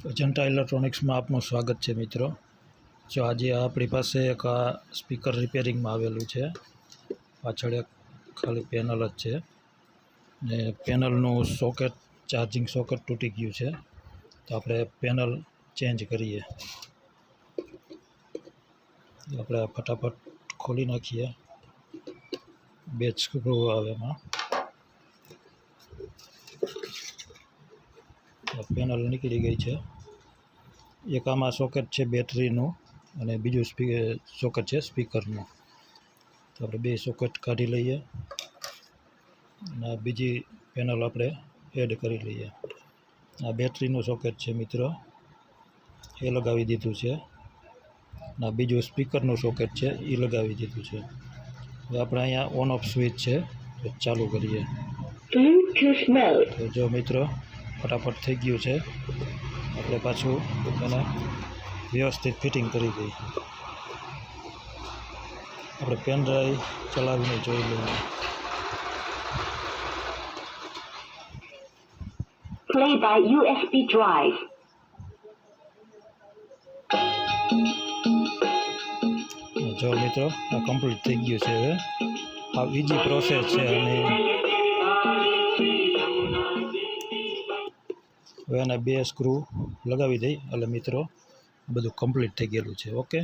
અજંટા ઇલેક્ટ્રોનિક્સમાં આપનું સ્વાગત છે મિત્રો। જો આજે આપણી પાસે એક આ સ્પીકર રિપેરિંગમાં આવેલું છે। પાછળ એક ખાલી પેનલ જ છે ને પેનલનું સોકેટ ચાર્જિંગ સોકેટ તૂટી ગયું છે, તો આપણે પેનલ ચેન્જ કરીએ। આપણે ફટાફટ ખોલી નાખીએ। બે સ્ક્રૂ આવે એમાં, પેનલ નીકળી ગઈ છે। એક આમાં સોકેટ છે બેટરીનું અને બીજું સોકેટ છે સ્પીકરનું, તો આપણે બે સોકેટ કાઢી લઈએ અને બીજી પેનલ આપણે એડ કરી લઈએ। આ બેટરીનું સોકેટ છે મિત્રો, એ લગાવી દીધું છે અને બીજું સ્પીકરનું સોકેટ છે એ લગાવી દીધું છે। હવે આપણે અહીંયા ઓન ઓફ સ્વિચ છે, તો ચાલુ કરીએ। તો જો મિત્રો ફટાફટ થઈ ગયું છે। આપણે પાછું એને વ્યવસ્થિત ફિટિંગ કરી દઈએ। આપણે પેન ડ્રાઈવ ચલાવીને જોઈ લઈએ। Play by USB drive. જો મિત્રો આ કમ્પ્લીટ થઈ ગયું છે। હવે આ ઇઝી પ્રોસેસ છે અને હવે આના બે સ્ક્રૂ લગાવી દઈ એટલે મિત્રો બધું કમ્પ્લીટ થઈ ગયેલું છે। ઓકે।